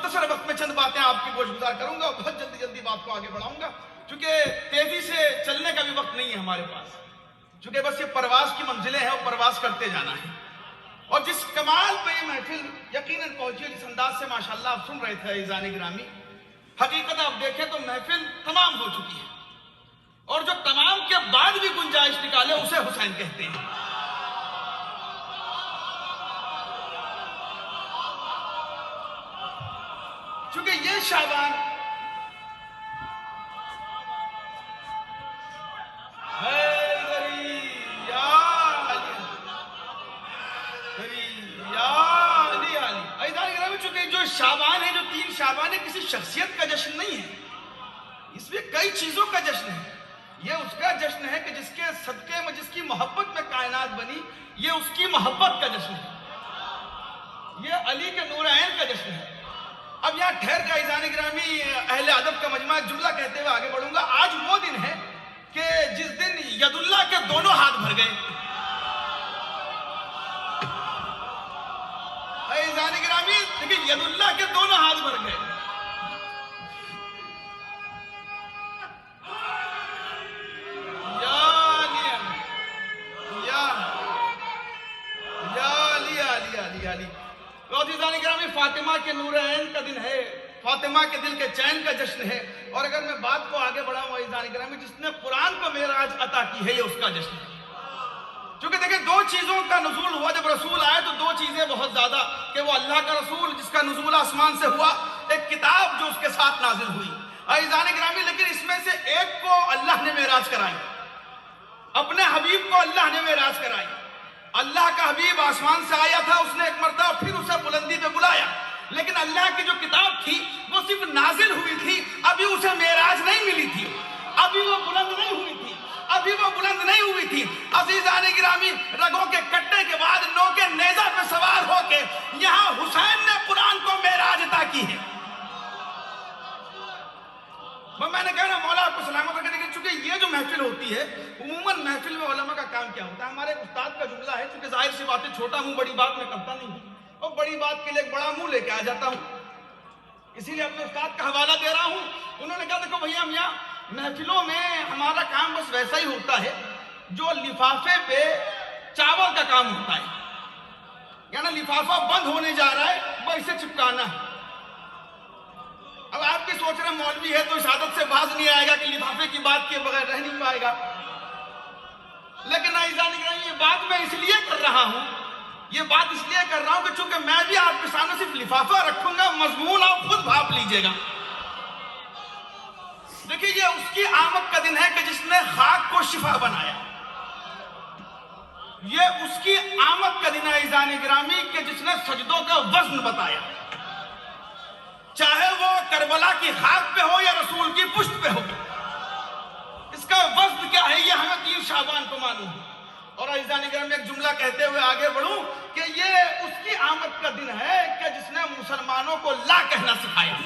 مختصر وقت میں چند باتیں آپ کی گوشگزار کروں گا اور بہت جلدی بات کو آگے بڑھاؤں گا، چونکہ تیزی سے چلنے کا بھی وقت نہیں ہے ہمارے پاس، چونکہ بس یہ پرواز کی منزلیں ہیں اور پرواز کرتے جانا ہے۔ اور جس کمال پہ یہ محفل یقیناً پہنچی ہے، جس انداز سے ماشاءاللہ آپ سن رہے تھے عزیزان گرامی، حقیقت آپ دیکھیں تو محفل تمام ہو چکی ہے، اور جو تمام کے بعد بھی گنجائش نکالے اسے حسین کہتے ہیں۔ چونکہ یہ شعبان جو شعبان ہے، جو 3 شعبان ہے، کسی شخصیت کا جشن نہیں ہے، اس میں کئی چیزوں کا جشن ہے۔ یہ اس کا جشن ہے کہ جس کے صدقے میں، جس کی محبت میں کائنات بنی، یہ اس کی محبت کا جشن ہے، یہ علی کے نور عین کا جشن ہے۔ اب یہاں ٹھہر کا عزیزان گرامی، اہل ادب کا مجمع، ایک جملہ کہتے ہوئے آگے بڑھوں گا۔ آج وہ دن ہے کہ جس دن ید اللہ کے دونوں ہاتھ بھر گئے۔ عزیزان گرامی دیکھیں، ید اللہ کے دونوں ہاتھ بھر گئے۔ عزیزان گرامی، فاطمہ کے نور عین کا دن ہے، فاطمہ کے دل کے چین کا جشن ہے۔ اور اگر میں بات کو آگے بڑھاؤں عزیزان گرامی، جس نے قرآن کو معراج عطا کی ہے، یہ اس کا جشن ہے۔ چونکہ دیکھیں، 2 چیزوں کا نزول ہوا جب رسول آئے، تو 2 چیزیں بہت زیادہ، کہ وہ اللہ کا رسول جس کا نزول آسمان سے ہوا، ایک کتاب جو اس کے ساتھ نازل ہوئی عزیزان گرامی۔ لیکن اس میں سے ایک کو اللہ نے معراج کرائی، اپنے حبیب کو اللہ نے معراج کرائی۔ اللہ کا حبیب آسمان سے آیا تھا، اس نے ایک مرتبہ پھر اسے بلندی پہ بلایا، لیکن اللہ کی جو کتاب تھی وہ صرف نازل ہوئی تھی، ابھی اسے معراج نہیں ملی تھی، ابھی وہ بلند نہیں ہوئی تھی، ابھی وہ بلند نہیں ہوئی تھی۔ عزیزان گرامی، رگوں کے کٹنے کے بعد نوکے نیزہ پہ سوار ہو کے یہاں حسین نے قرآن کو معراج عطا کی ہے۔ میں نے کہا نا، مولا آپ کو سلامت رکھے۔ لیکن چونکہ یہ جو محفل ہوتی ہے، عموماً محفل میں علماء کا کام کیا ہوتا ہے؟ ہمارے استاد کا جملہ ہے، چونکہ ظاہر سی بات ہے، چھوٹا منہ بڑی بات میں کرتا نہیں ہوں، اور بڑی بات کے لیے ایک بڑا منہ لے کے آ جاتا ہوں، اسی لیے اپنے استاد کا حوالہ دے رہا ہوں۔ انہوں نے کہا، دیکھو بھیا میاں، محفلوں میں ہمارا کام بس ویسا ہی ہوتا ہے جو لفافے پہ چاول کا کام ہوتا ہے، یعنی لفافہ بند ہونے جا رہا ہے، وہ اسے چپکانا ہے۔ اب آپ بھی سوچ رہے ہیں مولوی ہے تو اس عادت سے باز نہیں آئے گا کہ لفافے کی بات کے بغیر رہ نہیں پائے گا، لیکن عزیزان گرامی، یہ بات میں اس لیے کر رہا ہوں، یہ بات اس لیے کر رہا ہوں کہ چونکہ میں بھی آپ کے سامنے صرف لفافہ رکھوں گا، مضمون آپ خود بھاپ لیجئے گا۔ دیکھیے، یہ اس کی آمد کا دن ہے کہ جس نے خاک کو شفا بنایا، یہ اس کی آمد کا دن ہے عزیزان گرامی کہ جس نے سجدوں کا وزن بتایا، چاہے وہ کربلا کی خاک پہ ہو یا رسول کی پشت پہ ہو، اس کا وزن کیا ہے یہ ہمیں 3 شعبان کو معلوم ہے۔ اور عزیزان گرامی، ایک جملہ کہتے ہوئے آگے بڑھوں کہ یہ اس کی آمد کا دن ہے کہ جس نے مسلمانوں کو لا کہنا سکھایا۔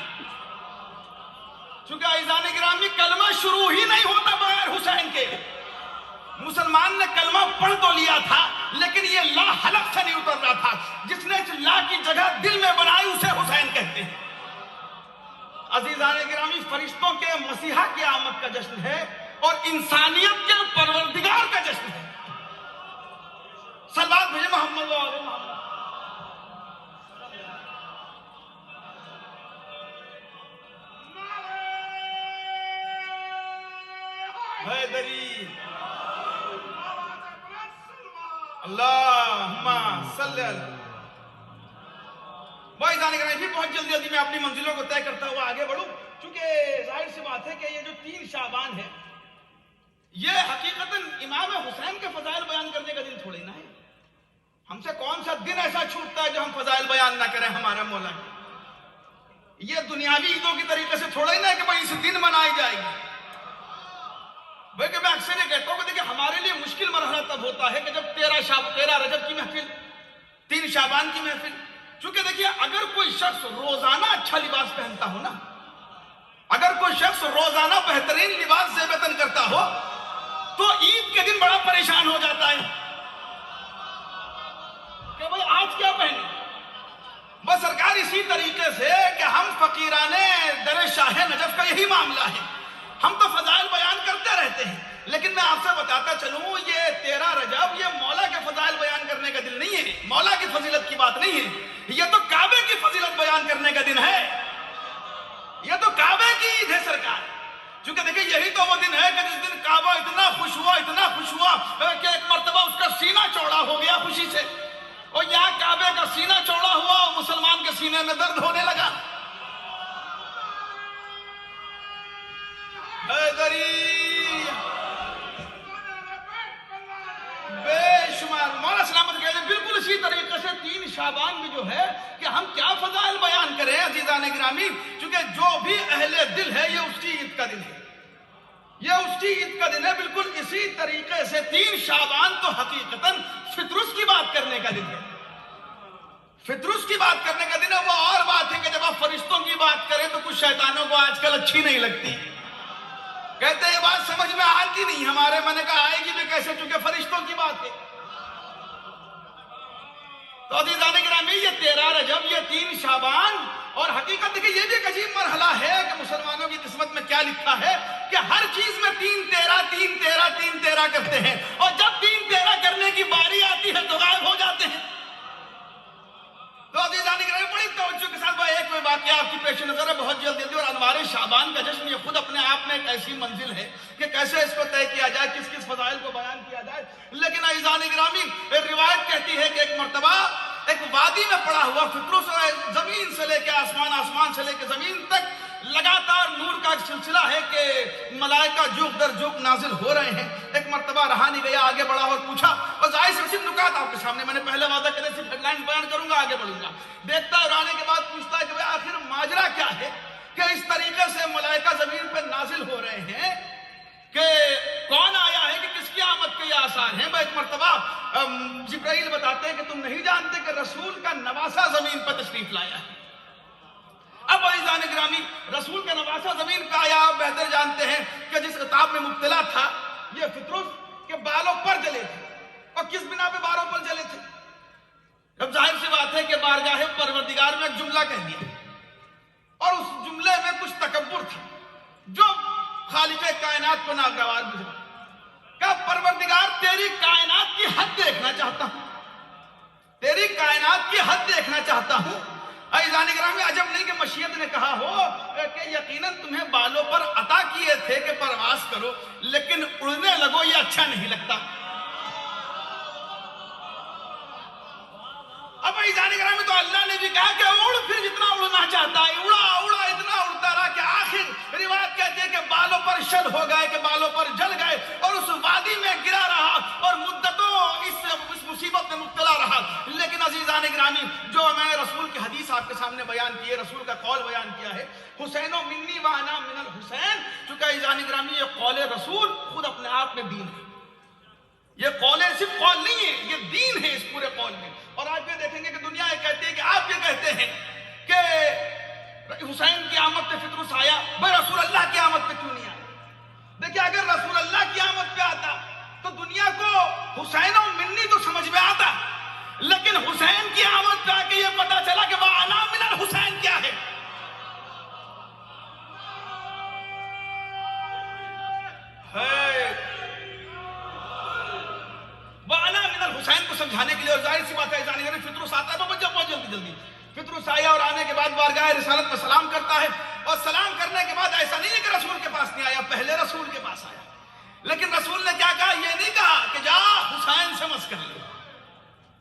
چونکہ عزیزان گرامی، کلمہ شروع ہی نہیں ہوتا بغیر حسین کے۔ مسلمان نے کلمہ پڑھ تو لیا تھا، لیکن یہ لا حلق سے نہیں اتر رہا تھا۔ جس نے اس لا کی جگہ دل میں بنائی، اسے حسین کہتے ہیں۔ عزیزان گرامی، فرشتوں کے مسیحا کی آمد کا جشن ہے اور انسانیت کے پروردگار کا جشن ہے۔ صلوات بھیجے محمد و آل محمد۔ حیدری اللہم صلی اللہ۔ بھائی جانے گرامی، پھر بہت جلدی میں اپنی منزلوں کو طے کرتا ہوا آگے بڑھوں، چونکہ ظاہر سی بات ہے کہ یہ جو 3 شعبان ہے، یہ حقیقتاً امام حسین کے فضائل بیان کرنے کا دن تھوڑے نہ ہے۔ ہم سے کون سا دن ایسا چھوٹتا ہے جو ہم فضائل بیان نہ کریں ہمارا مولا کی؟ یہ دنیاوی عیدوں کی طریقے سے تھوڑا ہی نہ ہے کہ بھائی اس دن منائی جائے گی۔ بلکہ میں اکثر یہ کہتا ہوں کہ دیکھیں، ہمارے لیے مشکل مرحلہ تب ہوتا ہے کہ جب 13 رجب کی محفل، 3 شعبان کی محفل، چونکہ دیکھیے، اگر کوئی شخص روزانہ اچھا لباس پہنتا ہو نا، اگر کوئی شخص روزانہ بہترین لباس زیب وطن کرتا ہو، تو عید کے دن بڑا پریشان ہو جاتا ہے کہ بھئی آج کیا پہنے، بس سرکار اسی طریقے سے کہ ہم فقیرانے در شاہ نجف کا یہی معاملہ ہے. ہم تو فضائل بیان کرتے رہتے ہیں، لیکن میں آپ سے بتاتا چلوں یہ 13 رجب یہ مولا کے فضائل بیان کرنے کا دن نہیں ہے، مولا کی فضیلت کی بات نہیں ہے، یہ تو کعبے کی فضیلت بیان کرنے کا دن ہے، یہ تو کعبے کی عید ہے سرکار. چونکہ دیکھیں یہی تو وہ دن ہے کہ جس دن کعبہ اتنا خوش ہوا کہ ایک مرتبہ اس کا سینہ چوڑا ہو گیا خوشی سے، اور یہاں کعبے کا سینہ چوڑا ہوا اور مسلمان کے سینے میں درد ہونے لگا. بے شمار مولا سلامت کہتے ہیں بالکل اسی طریقے سے 3 شعبان میں جو ہے کہ ہم کیا فضائل بیان کریں عزیزان گرامی، چونکہ جو بھی اہل دل ہے یہ اس کی عید کا دن ہے، یہ اس کی عید کا دن ہے. بالکل اسی طریقے سے 3 شعبان تو حقیقتاً فطرس کی بات کرنے کا دن ہے، فطرس کی بات کرنے کا دن ہے. وہ اور بات ہے کہ جب آپ فرشتوں کی بات کریں تو کچھ شیطانوں کو آج کل اچھی نہیں لگتی، کہتے ہیں یہ بات سمجھ میں آتی نہیں ہمارے. میں نے کہا آئے گی بھی کیسے چونکہ فرشتوں کی بات ہے. تو عزیزان گرامی یہ 13 رجب یہ 3 شعبان اور حقیقت کہ یہ بھی ایک عجیب مرحلہ ہے کہ مسلمانوں کی قسمت میں کیا لکھا ہے کہ ہر چیز میں 3-13 کرتے ہیں، اور جب 3-13 کرنے کی باری آتی ہے تو غائب ہو جاتے ہیں. تو عزیزان گرامی بڑی توجہ کے ساتھ ایک واقعہ آپ کی پیش نظر ہے بہت جلدی، اور انوار شعبان کا جشن یہ خود اپنے آپ میں ایک ایسی منزل ہے کہ کیسے اس کو طے کیا جائے، کس کس فضائل کو بیان کیا جائے. لیکن عزیزان گرامی روایت کہتی ہے کہ ایک مرتبہ ایک وادی میں پڑا ہوا فطرس زمین سے لے کے آسمان، آسمان سے لے کے زمین تک لگاتار نور کا ایک سلسلہ ہے کہ ملائکہ جوک در جوک نازل ہو رہے ہیں. ایک مرتبہ رہا نہیں گیا، آگے بڑھا اور پوچھا، اور ظاہر سے صرف نکات آپ کے سامنے میں نے پہلے وعدہ کرے صرف ہیڈ لائنز بیان کروں گا، آگے بڑھوں گا. دیکھتا اور آنے کے بعد پوچھتا ہے کہ آخر ماجرا کیا ہے کہ اس طریقے سے ملائکہ زمین پہ نازل ہو رہے ہیں کہ کون آیا ہے کہ کس کی آمد کے یہ آثار ہیں. ایک مرتبہ جبرائیل بتاتے ہیں کہ تم نہیں جانتے کہ رسول کا نواسہ زمین پر تشریف لایا ہے. اب عزیزان گرامی رسول کا نواسہ زمین پہ آیا، آپ بہتر جانتے ہیں کہ جس عطاب میں مبتلا تھا یہ فطرس کے بالوں پر جلے تھے. اور کس بنا پہ بالوں پر جلے تھے؟ اب ظاہر سی بات ہے کہ بارگاہ پروردگار میں ایک جملہ کہہ دیا، اور اس جملے میں کچھ تکبر تھا جو خالق کائنات کو ناگوار گزرا. کہ پروردگار تیری کائنات کی حد دیکھنا چاہتا ہوں، تیری کائنات کی حد دیکھنا چاہتا ہوں. عزیزان گرامی عجب نہیں کہ مشیت نے کہا ہو کہ یقیناً تمہیں بالوں پر عطا کیے تھے کہ پرواز کرو، لیکن اڑنے لگو یہ اچھا نہیں لگتا. اب عزیزان گرامی تو اللہ نے بھی کہا کہ اڑ پھر جتنا اڑنا چاہتا ہے، اڑا اڑا اتنا اڑتا رہا کہ آخر روایت کہتی ہے کہ بالوں پر شل ہو گئے، کہ بالوں پر جل گئے، اور اس وادی میں گرا رہا اور مدتوں اس مصیبت میں مبتلا رہا. لیکن عزیزان گرامی جو میں نے رسول کی حدیث آپ کے سامنے بیان کی ہے، رسول کا قول بیان کیا ہے، حسین و منی و انا من الحسین، چونکہ عزیزان گرامی یہ قول رسول خود اپنے آپ میں دین ہے. یہ قول صرف قول نہیں ہے، یہ دین ہے اس پورے قول میں. اور آج بھی دیکھیں گے کہ دنیا یہ کہتی ہے کہ آپ یہ کہتے ہیں کہ حسین کی آمد پہ فطرس آیا، بھائی رسول اللہ کی آمد پہ کیوں نہیں آیا؟ دیکھیں اگر رسول اللہ کی آمد پہ آتا تو دنیا کو حسین و منی تو سمجھ میں آتا، لیکن حسین کی آمد پہ آ کے یہ پتا چلا کہ وَأَنَا مِنَ الْحُسَيْن کیا ہے. وَأَنَا مِنَ الْحُسَيْن کو سمجھانے کے لیے، اور ظاہر سی بات ہے جانیں گے فطرس آتا ہے بہت جلدی فطرس آیا اور آنے کے بعد بارگاہ رسالت میں سلام کرتا ہے. اور سلام کرنے کے بعد ایسا نہیں ہے کہ رسول کے پاس نہیں آیا، پہلے رسول کے پاس آیا. لیکن رسول نے کیا کہا؟ یہ نہیں کہا کہ جا حسین سے مس کر لے،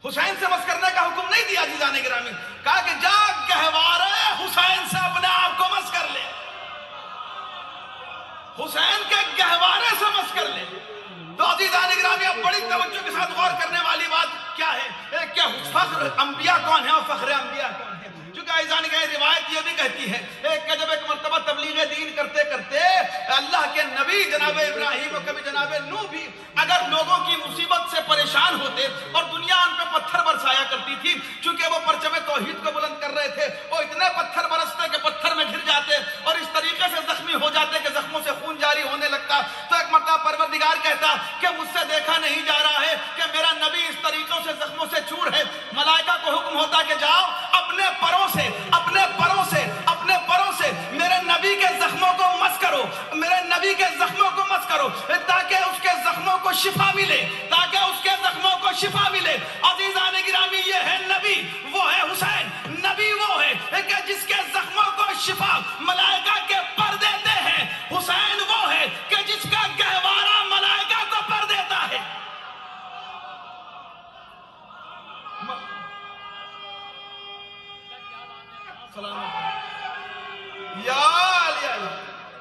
حسین سے مس کرنے کا حکم نہیں دیا عزیزان گرامی، کہا کہ جا گہوارے حسین سے اپنے آپ کو مس کر لے، حسین کے گہوارے سے مس کر لے. تو عزیزان گرامی اب بڑی توجہ کے ساتھ غور کرنے والی بات کیا ہے کہ فخر انبیاء کون ہے اور فخر انبیاء کون ہے. چونکہ عزیزان گرامی روایت یہ بھی کہتی ہے کہ جب ایک مرتبہ تبلیغ دین کرتے کرتے اللہ کے نبی جناب ابراہیم اور کبھی جناب نوح بھی اگر لوگوں کی مصیبت سے پریشان ہوتے اور دنیا ان پہ پتھر برسایا کرتی تھی، چونکہ وہ پرچم توحید کو بلند کر رہے تھے، وہ اتنے پتھر برستے کہ پتھر میں گر جاتے اور اس طریقے سے زخمی ہو جاتے کہ زخموں سے خون جاری ہونے لگتا. تو ایک مرتبہ پروردگار کہتا کہ مجھ سے دیکھا نہیں جا رہا ہے کہ میرا نبی اس طریقوں سے زخموں سے چور ہے. ملائکہ کو حکم ہوتا کہ جاؤ اپنے پروں کرو تاکہ اس کے زخموں کو شفا ملے، تاکہ اس کے زخموں کو شفا ملے۔ عزیزان گرامی، یہ ہے نبی، وہ ہے حسین۔ نبی وہ ہے کہ جس کے زخموں کو شفا ملائکہ کے پر دیتے ہیں، حسین وہ ہے کہ جس کا گہوارہ ملائکہ کو پر دیتا ہے۔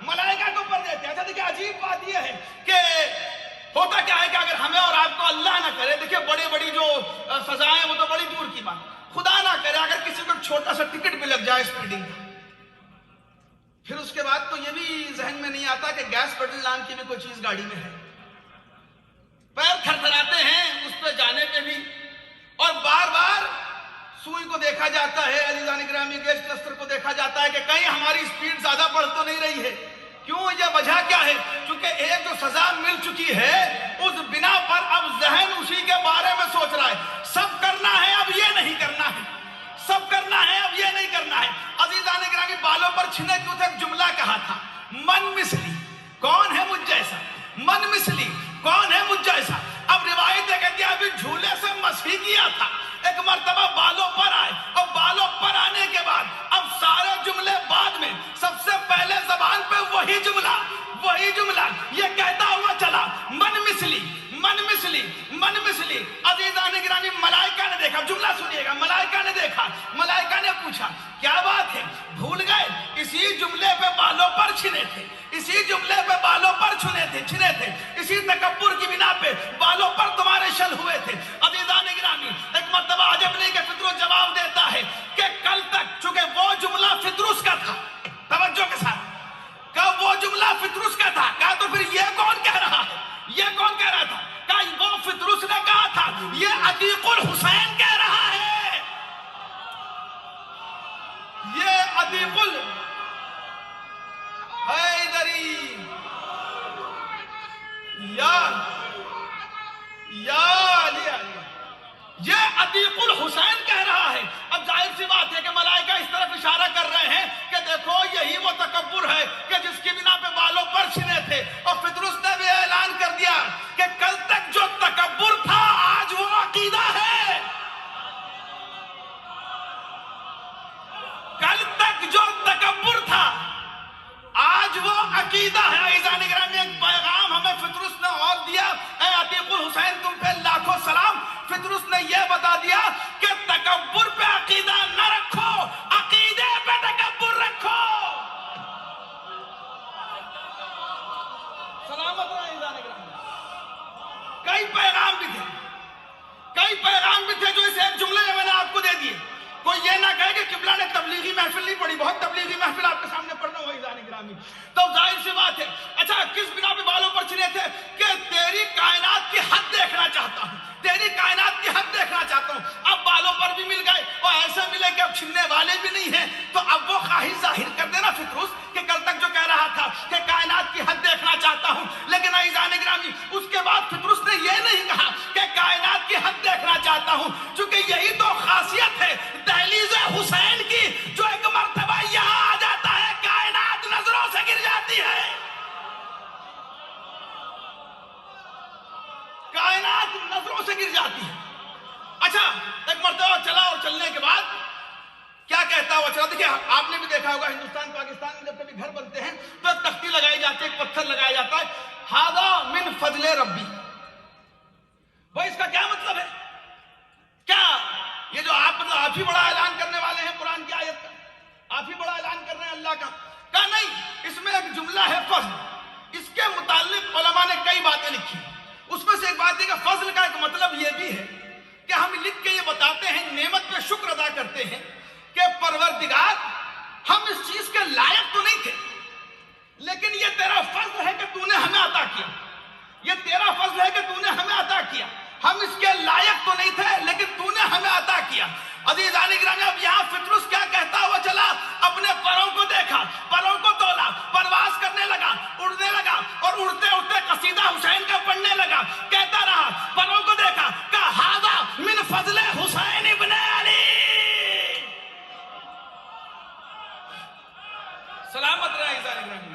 ملائکہ کو پر دیتے ہیں۔ اچھا دیکھیں، عجیب بات یہ ہے کہ ہوتا کیا ہے کہ اگر ہمیں اور آپ کو اللہ نہ کرے، دیکھیں بڑی بڑی جو سزائیں وہ تو بڑی دور کی بات، خدا نہ کرے اگر کسی کو چھوٹا سا ٹکٹ بھی لگ جائے اسپیڈنگ کا، پھر اس کے بعد تو یہ بھی ذہن میں نہیں آتا کہ گیس پیڈل نام کی بھی کوئی چیز گاڑی میں ہے، پیر تھرتھراتے ہیں اس پہ جانے پہ بھی، اور بار بار سوئی کو دیکھا جاتا ہے، عزیزان گرامی گیس کلسٹر کو دیکھا جاتا ہے کہ کہیں ہماری سپیڈ زیادہ بڑھ تو نہیں رہی ہے۔ کیوں؟ یہ وجہ کیا ہے؟ چونکہ ایک جو سزا مل چکی ہے اس بنا پر اب ذہن اسی کے بارے میں سوچ رہا ہے، سب کرنا ہے اب یہ نہیں کرنا ہے، سب کرنا ہے اب یہ نہیں کرنا ہے۔ عزیزان گرامی، بالوں پر چھنے کیوں تھے؟ ایک جملہ کہا تھا، من مثلی، کون ہے مجھ جیسا؟ من مثلی، کون ہے مجھ جیسا؟ اب روایت کہتی ہے ابھی جھولے سے مسیح کیا تھا، ایک مرتبہ بالوں پر آئے، اور بالوں پر آنے کے بعد اب سارے جملے بعد میں، سب سے پہلے زبان پہ وہی جملہ یہ کہتا ہوا چلا، من مثلی، من مثلی، من مثلی۔ عزیزان گرامی، ملائکہ نے دیکھا، جملہ سنیے گا، ملائکہ نے دیکھا، ملائکہ نے پوچھا کیا بات ہے؟ بھول گئے اسی جملے پہ بالوں پر چھنے تھے، اسی جملے پہ بالوں پر چھنے تھے، اسی تکبر کی بنا پہ بالوں پر تمہارے شل ہوئے تھے۔ عزیزان گرامی، ایک مرتبہ عجب نہیں کہ فطرس جواب دیتا ہے کہ کل تک، چونکہ وہ جملہ فطرس کا تھا، توجہ کے ساتھ، کہ وہ جملہ فطرس کا تھا، کہا تو پھر یہ کون کہہ رہا ہے؟ یہ کون کہہ رہا تھا؟ کہا وہ فطرس نے کہا تھا، یہ عتیق الحسین کہہ رہا ہے، یہ عتیق حیدری، یا علی، یہ عتیق الحسین کہہ رہا ہے۔ اب ظاہر سی بات ہے کہ ملائکہ اس طرف اشارہ کر رہے ہیں کہ دیکھو یہی وہ تکبر ہے کہ جس کی بنا پہ بالوں پر چھنے تھے، اور فطرس نے بھی اعلان کر دیا کہ کل تک جو تکبر تھا آج وہ عقیدہ ہے، کل تک جو تکبر تھا آج وہ عقیدہ ہے۔ عزیزان گرامی، ایک پیغام ہمیں فطرس نے اور دیا، اے عتیق الحسین تم پہ لاکھوں سلام۔ فطرس نے یہ بتا دیا کہ تکبر پہ عقیدہ نہ رکھو، عقیدے پہ تکبر رکھو۔ سلامت رہے عزیزان گرامی۔ کئی پیغام بھی تھے جو اس ایک جملے میں نے آپ کو دے دیے۔ کوئی یہ نہ کہے کہ قبلہ نے تبلیغی محفل نہیں پڑھی، بہت تبلیغی محفل آپ کے سامنے پڑھنا ہوا عزیزان گرامی، تو ظاہر سی بات ہے۔ اچھا، کس بنا پہ بالوں پر چھنے تھے؟ کہ تیری کائنات کی حد دیکھنا چاہتا ہوں، تیری کائنات کی حد دیکھنا چاہتا ہوں۔ اب بالوں پر بھی مل گئے اور ایسے ملے کہ اب چھننے والے بھی نہیں ہیں، تو اب وہ خواہش ظاہر کر دینا فطرس کہ کل تک جو کہہ رہا تھا کہ کائنات کی حد دیکھنا چاہتا ہوں، لیکن عزیزان گرامی اس کے بعد فطرس نے یہ نہیں کہا کہ کائنات کی حد دیکھنا چاہتا ہوں، چونکہ یہی تو خاصیت ہے دہلیز حسین کی، جو ایک مرتبہ یہاں آ جاتا ہے کائنات نظروں سے گر جاتی ہے، کائنات نظروں سے گر جاتی ہے۔ اچھا، ایک مرتبہ چلا اور چلنے کے بعد کیا کہتا ہوا چلا؟ دیکھیں آپ نے بھی دیکھا ہوگا ہندوستان پاکستان میں جب کبھی گھر بنتے ہیں تو ایک تختی لگائی جاتی ہے، ایک پتھر لگایا جاتا ہے، ہذا من فضل ربی۔ بھائی اس کا کیا مطلب ہے؟ کیا یہ جو آپ ہی بڑا اعلان کرنے والے ہیں قرآن کی آیت کا، آپ ہی بڑا اعلان کر رہے ہیں اللہ کا؟ کہا نہیں، اس میں ایک جملہ ہے فضل، اس کے متعلق علماء نے کئی باتیں لکھی، اس میں سے ایک بات ہے کہ فضل کا ایک مطلب یہ بھی ہے کہ ہم لکھ کے یہ بتاتے ہیں، نعمت پہ شکر ادا کرتے ہیں کہ پروردگار ہم اس چیز کے لائق تو نہیں تھے، لیکن یہ تیرا فضل ہے کہ تو نے ہمیں عطا کیا، یہ تیرا فضل ہے کہ تو نے ہمیں عطا کیا، ہم اس کے لائق تو نہیں تھے لیکن تو نے ہمیں عطا کیا۔ عزیزان گرامی، اب یہاں فطرس کیا کہتا ہوا چلا؟ اپنے پروں کو دیکھا، پروں کو تولا، پرواز کرنے لگا، اڑنے لگا، اور اڑتے اڑتے قصیدہ حسین کا پڑھنے لگا، کہتا رہا، پروں کو دیکھا، کہا ھذا من فضل حسین ابن علی۔ سلامت رہے عزیزان گرامی۔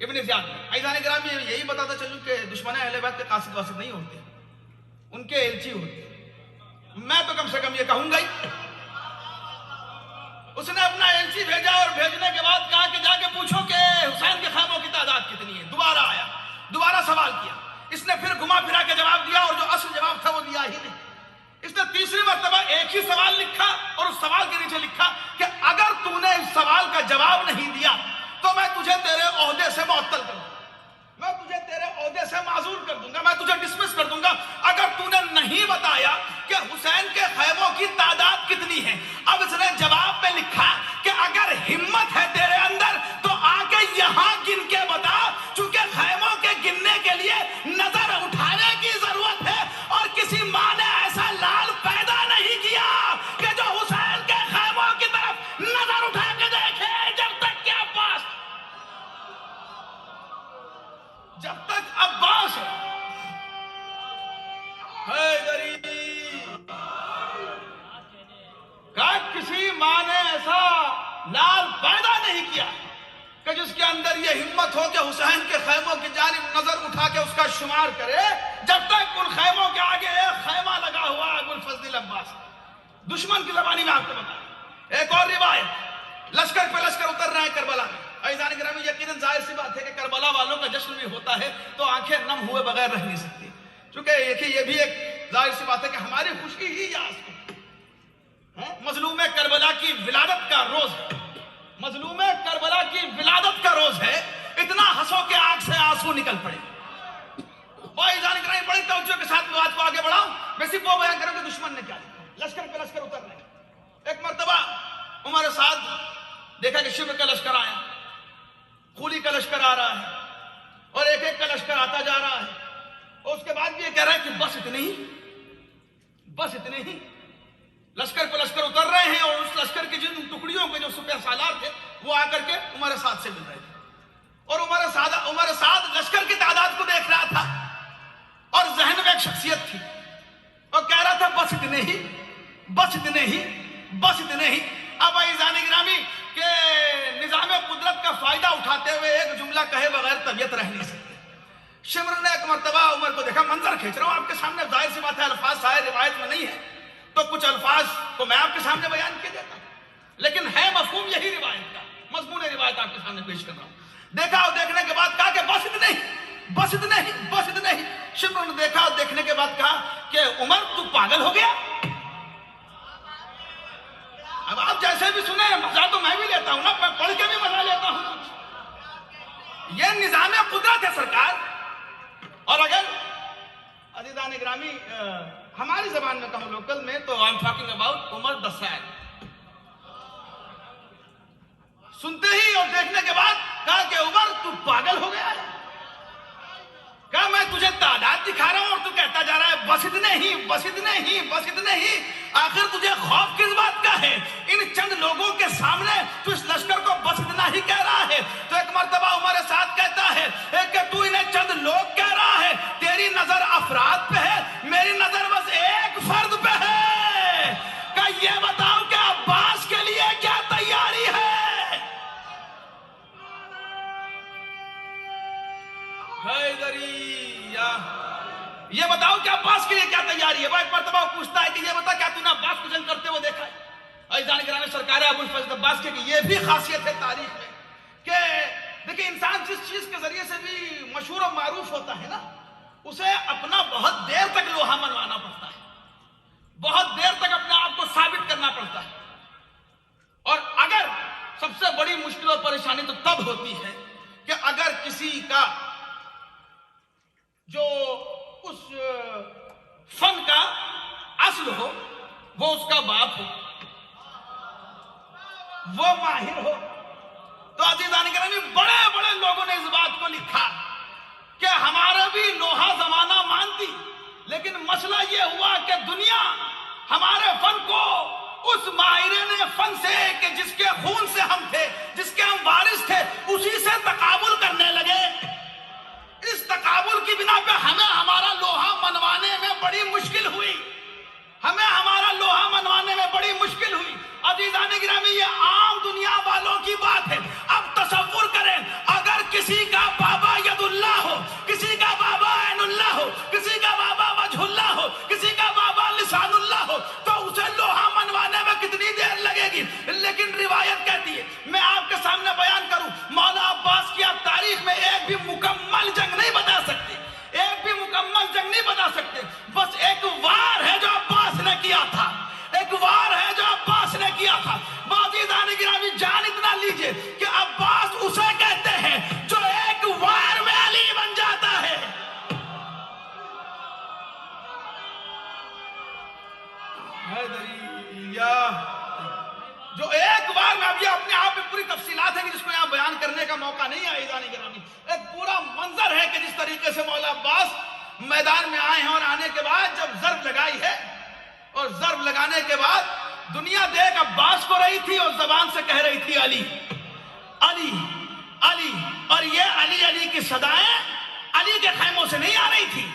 ابن زیاد میں عزیزان گرامی یہی بتاتا چلوں کہ دشمن اہل بیت کے قاصد واسد نہیں ہوتے، ان کے ایلچی ہوتے. میں تو کم سے کم یہ کہوں گا ہی، اس نے اپنا ایلچی بھیجا اور بھیجنے کے بعد کہا کہ جا کے پوچھو کہ حسین کے خیموں کی تعداد کتنی ہے. دوبارہ آیا، دوبارہ سوال کیا. اس نے پھر گھما پھرا کے جواب دیا اور جو اصل جواب تھا وہ دیا ہی نہیں. اس نے تیسری مرتبہ ایک ہی سوال لکھا اور اس سوال کے نیچے لکھا کہ اگر تو نے اس سوال کا جواب نہیں دیا تو میں تجھے تیرے عہدے سے معطل کر دوں گا، میں تجھے تیرے عہدے سے معزول کر دوں گا، میں تجھے ڈسمس کر دوں گا اگر تو نے نہیں بتایا کہ حسین کے خیموں کی تعداد کتنی ہے. اب اس نے جواب میں لکھا کہ اگر ہمت ہے تیرے اندر تو آ کے یہاں گن کے بتا، چونکہ خیموں کے گننے کے لیے نظر اٹھانے کی ضرورت ہے اور کسی ماں نے ایسا لال پیدا نہیں کیا کہ جو حسین کے خیموں کی طرف نظر اٹھا کے دیکھے. جب تک عباس حیدری کا کسی ماں نے ایسا لال پیدا نہیں کیا کہ جس کے اندر یہ ہمت ہو کہ حسین کے خیموں کی جانب نظر اٹھا کے اس کا شمار کرے، جب تک ان خیموں کے آگے ایک خیمہ لگا ہوا ابو الفضل عباس. دشمن کی زبانی میں آپ کو بتا. ایک اور روایت، لشکر پہ لشکر اتر رہے ہیں کربلا میں. عزیزان گرامی یقیناً ظاہر سی بات ہے کہ کربلا والوں کا جشن بھی ہوتا ہے تو آنکھیں نم ہوئے بغیر رہ نہیں سکتی، چونکہ یہ بھی ایک ظاہر سی بات ہے کہ ہماری خوشی ہی یہ مظلوم کربلا کی ولادت کا روز ہے، مظلوم کربلا کی ولادت کا روز ہے. اتنا ہنسو کہ آنکھ سے آنسو نکل پڑے. عزیزان گرامی بڑی توجہ کے ساتھ بات کو آگے بڑھاؤں. میں صرف وہ بیان کروں کہ دشمن نے کیا لکھا. لشکر پہ لشکر اتر رہے ہیں. ایک مرتبہ عمر سعد دیکھا کہ شبر کا لشکر آیا، خولی کا لشکر آ رہا ہے اور ایک ایک کا لشکر آتا جا رہا ہے اور اس کے بعد بھی یہ کہہ رہا ہے کہ بس اتنے ہی، بس اتنے ہی. لشکر پہ لشکر اتر رہے ہیں اور اس لشکر کی جن ٹکڑیوں کے جو سپہ سالار تھے وہ آ کر کے عمر سعد سے مل رہے تھے اور عمر سعد لشکر کی تعداد کو دیکھ رہا تھا اور ذہن میں ایک شخصیت تھی اور کہہ رہا تھا بس اتنے ہی، بس اتنے ہی، بس اتنے ہی. اب عزیزان گرامی کہ نظام قدرت کا فائدہ اٹھاتے ہوئے ایک جملہ کہے بغیر طبیعت رہ نہیں سکتی. شمر نے ایک مرتبہ عمر کو دیکھا، منظر کھینچ رہا ہوں آپ کے سامنے، ظاہر سی بات ہے الفاظ سائے روایت میں نہیں ہے تو کچھ الفاظ کو میں آپ کے سامنے بیان کیے دیتا ہوں، لیکن ہے مفہوم یہی روایت کا، مضمون روایت آپ کے سامنے پیش کر رہا ہوں. دیکھا اور دیکھنے کے بعد کہا کہ بس اتنے ہی، بس اتنے ہی، بس اتنے ہی. شمر نے دیکھا اور دیکھنے کے بعد کہا کہ عمر تو پاگل ہو گیا. اب آپ جیسے بھی سنیں مزہ تو میں بھی لیتا ہوں نا، میں پڑھ کے بھی مزہ لیتا ہوں. یہ نظام قدرت ہے سرکار. اور اگر عزیزان گرامی ہماری زبان میں کہوں لوکل میں تو I'm talking about عمر دسائل. سنتے ہی اور دیکھنے کے بعد کہا کہ عمر تو پاگل ہو گیا ہے. کہا میں تجھے تعداد دکھا رہا ہوں اور تو کہتا جا رہا ہے بس اتنے ہی، بس اتنے ہی، بس اتنے ہی. آخر تجھے خوف کس بات کا ہے؟ ان چند لوگوں کے سامنے تو اس لشکر کو بس اتنا ہی کہہ رہا ہے. تو ایک مرتبہ عمر سعد کہتا ہے کہ تو انہیں چند لوگ کہہ رہا ہے، تیری نظر افراد پہ ہے، میری نظر بس ایک فرد پہ ہے. کہ یہ بتاؤ کہ عباس کے لیے کیا تیاری ہے؟ یہ بتاؤ کہ عباس کے لیے کیا تیاری ہے؟ وہ ایک مرتبہ پوچھتا ہے کہ یہ بتا کیا تو نے عباس کو جنگ کرتے ہوئے دیکھا ہے؟ عزیزان گرامی سرکار ابو الفضل عباس کے یہ بھی خاصیت ہے تاریخ میں کہ دیکھیں انسان جس چیز کے ذریعے سے بھی مشہور و معروف ہوتا ہے نا، اسے اپنا بہت دیر تک لوہا منوانا پڑتا ہے، بہت دیر تک اپنے آپ کو ثابت کرنا پڑتا ہے. اور اگر سب سے بڑی مشکل اور پریشانی تو تب ہوتی ہے کہ اگر کسی کا جو اس فن کا اصل ہو، وہ اس کا باپ ہو، وہ ماہر ہو. تو عزیزان گرامی بڑے بڑے لوگوں نے اس بات کو لکھا کہ ہمارا بھی لوہا زمانہ مانتی، لیکن مسئلہ یہ ہوا کہ دنیا ہمارے فن کو اس ماہرین فن سے کہ جس کے خون سے ہم تھے، جس کے ہم وارث تھے، اسی سے تقابل کرنے لگے. اس تقابل کی بنا پہ ہمیں ہمارا لوہا منوانے میں بڑی مشکل ہوئی، ہمیں ہمارا لوہا منوانے میں بڑی مشکل ہوئی. عزیزان گرامی یہ عام دنیا والوں کی بات ہے. اب تصور کریں اگر کسی کا حیدری یا جو ایک بار میں اب یہ اپنے آپ میں پوری تفصیلات ہیں کہ جس کو یہاں بیان کرنے کا موقع نہیں ہے عزیزان گرامی. ایک پورا منظر ہے کہ جس طریقے سے مولا عباس میدان میں آئے ہیں اور آنے کے بعد جب ضرب لگائی ہے اور ضرب لگانے کے بعد دنیا دیکھ عباس کو رہی تھی اور زبان سے کہہ رہی تھی علی علی علی, اور یہ علی علی کی صدائیں علی کے خیموں سے نہیں آ رہی تھی,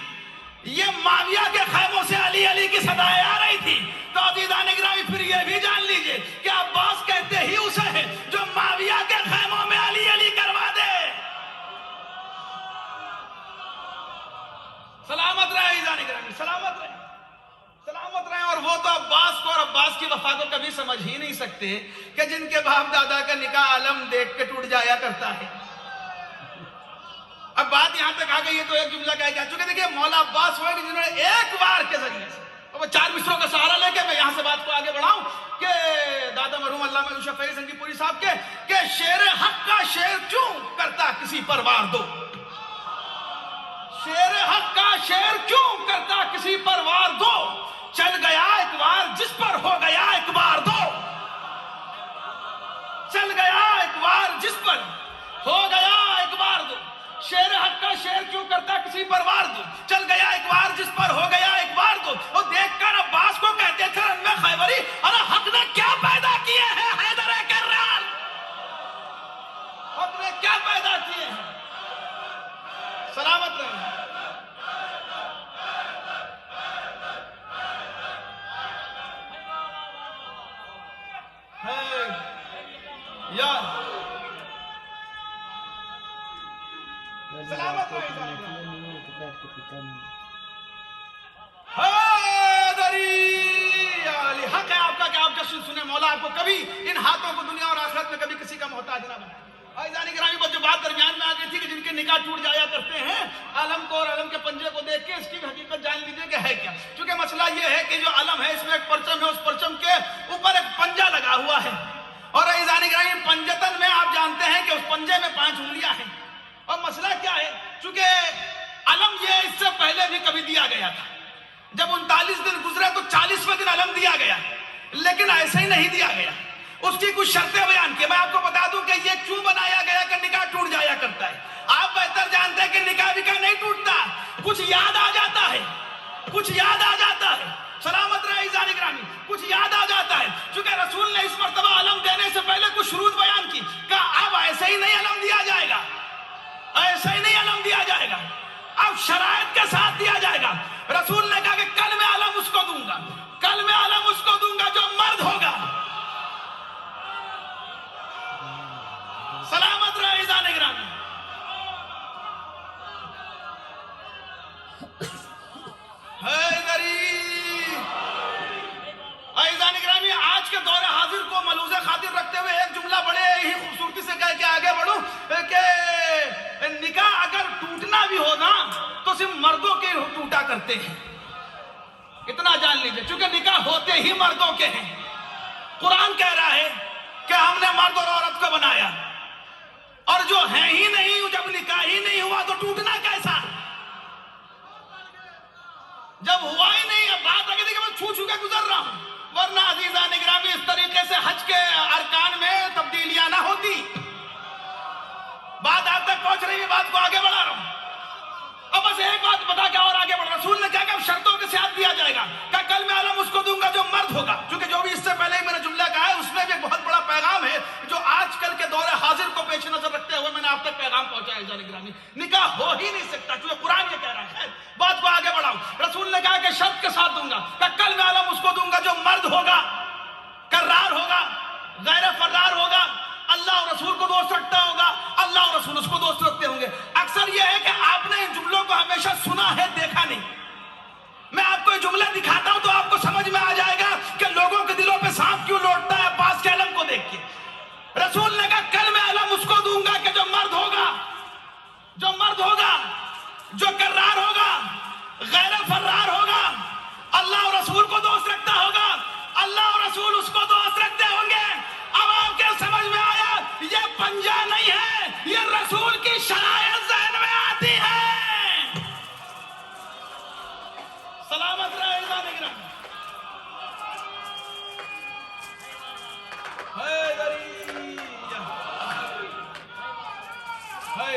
یہ معاویہ کے خیموں سے علی علی کی صدائیں آ رہی تھی. تو عزیزان گرامی پھر یہ بھی جان لیجئے کہ عباس کہتے ہی اسے ہے جو معاویہ کے خیموں میں علی علی کروا دے. سلامت رہے عزیزان گرامی, سلامت رہے, سلامت رہے. اور وہ تو عباس کو اور عباس کی وفا کو کبھی سمجھ ہی نہیں سکتے کہ جن کے باپ دادا کا نکاح علم دیکھ کے ٹوٹ جایا کرتا ہے. اب بات یہاں تک آ گئی ہے تو ایک جملہ کہہ گیا, چونکہ دیکھیں مولا عباس ہوئے کہ جنہوں نے ایک بار کے ذریعے سے, وہ 4 مصروں کا سہارا لے کے میں یہاں سے بات کو آگے بڑھاؤں کہ دادا مرحوم علامہ یوسف فیض سنگی پوری صاحب کے کہ شیر حق کا شیر کیوں کرتا کسی پر وار دو, شیر حق کا شیر کیوں کرتا کسی پر وار دو, چل گیا ایک بار جس پر ہو گیا ایک بار دو, چل گیا ایک بار جس پر ہو گیا ایک بار دو, شیر حق کا شیر کیوں کرتا کسی پر وار دو, چل گیا ایک بار جس پر ہو گیا ایک بار دو. وہ دیکھ کر عباس کو کہتے تھے رن میں خیبری, ارے حق نے کیا پیدا کیے ہیں حیدر کرار, حق نے کیا پیدا کیے ہیں. سلامت رہے یا سلامت حیدری حق ہے آپ کا کہ آپ جشن سنیں. مولا آپ کو کبھی ان ہاتھوں کو دنیا اور آخرت میں کبھی کسی کا محتاج نہ بنائے. عزیزان گرامی پر جو بات درمیان میں آ گئی تھی کہ جن کے نکاح ٹوٹ جایا کرتے ہیں, علم کو اور علم کے پنجے کو دیکھ کے اس کی حقیقت جان لیجیے کہ ہے کیا. چونکہ مسئلہ یہ ہے کہ جو علم ہے اس میں ایک پرچم ہے, اس پرچم کے اوپر ایک پنجہ لگا ہوا ہے, اور عزیزان گرامی پنجتن میں آپ جانتے ہیں کہ اس پنجے میں 5 انگلیاں ہیں. اور مسئلہ کیا ہے, چونکہ علم یہ اس سے پہلے بھی کبھی دیا گیا تھا, جب 39 دن گزرے تو 40ویں دن علم دیا گیا, لیکن ایسے ہی نہیں دیا گیا, اس کی کچھ شرطیں بیان کی. میں آپ کو بتا دوں کہ یہ کیوں بنایا گیا کہ نکاح ٹوٹ جایا کرتا ہے. آپ بہتر جانتے ہیں کہ نکاح نہیں ٹوٹتا, کچھ یاد آ جاتا ہے, کچھ یاد آ جاتا ہے. سلامت رہے عزیزان گرامی, کچھ یاد آ جاتا ہے. چونکہ رسول نے اس مرتبہ علم دینے سے پہلے کچھ شروط بیان کی, کہا اب ایسے ہی نہیں علم دیا جائے گا, ایسے ہی نہیں علم دیا جائے گا, اب شرائط کے ساتھ دیا جائے گا. رسول نے کہا کہ کل میں علم اس کو دوں گا, کل میں علم اس کو دوں گا جو مرد ہوگا. سلامت رہے عزیزان گرامی. عزیزان گرامی, آج کے دور حاضر کو ملحوظ خاطر رکھتے ہوئے ایک جملہ بڑے ہی خوبصورتی سے کہہ کے آگے بڑھوں کہ نکاح اگر ٹوٹنا بھی ہو نا تو صرف مردوں کے ٹوٹا کرتے ہیں, اتنا جان لیجئے. چونکہ نکاح ہوتے ہی مردوں کے ہیں. قرآن کہہ رہا ہے کہ ہم نے مرد اور عورت کو بنایا, اور جو ہیں ہی نہیں, جب نکاح ہی نہیں ہوا تو ٹوٹنا کیسا, جب ہوا ہی نہیں. اب بات آگے دیکھیں میں چھو کے گزر رہا ہوں, ورنہ عزیزان گرامی اس طریقے سے حج کے ارکان میں تبدیلیاں نہ ہوتی. بات آپ تک پہنچ رہی ہے, بات کو آگے بڑھا رہا ہوں. اب بس ایک بات بتا کے اور آگے بڑھ. رسول نے کہا کہ اب شرطوں کے ساتھ دیا جائے گا, کہ کل میں علم اس کو دوں گا جو مرد ہوگا. چونکہ جو بھی اس سے پہلے ہی میں نے جملہ کہا ہے اس میں بھی ایک بہت بڑا پیغام ہے جو آج کل کے دور حاضر کو پیش نظر رکھتے ہوئے میں نے آپ تک پیغام پہنچایا. عزیزان گرامی, نکاح ہو ہی نہیں سکتا چونکہ قرآن یہ کہہ رہا ہے. بات کو آگے بڑھاؤ. رسول نے کہا کہ شرط کے ساتھ دوں گا, کہ کل میں علم اس کو دوں گا جو مرد ہوگا, کرار ہوگا, غیر فرار ہوگا, اللہ اور رسول کو دوست رکھتا ہوگا, اللہ اور رسول اس کو دوست رکھتے ہوں گے. اکثر یہ ہے کہ آپ نے ان جملوں کو ہمیشہ سنا ہے, دیکھا نہیں. میں آپ کو یہ جملہ دکھاتا ہوں تو آپ کو سمجھ میں آ جائے گا کہ لوگوں کے دلوں پہ سانپ کیوں لوٹتا ہے عباس کے علم کو دیکھ کے. رسول نے کہا کل میں علم اس کو دوں گا کہ جو مرد ہوگا, جو مرد ہوگا, جو کرار ہوگا, غیر فرار ہوگا, اللہ اور رسول کو دوست رکھتا ہوگا, اللہ اور رسول اس کو دوست رکھتے ہوں گے. اب آپ کے سمجھ میں آیا, یہ پنجہ نہیں ہے, یہ رسول کی شرائط ذہن میں آتی ہے. سلامت رہے عزیزان گرامی.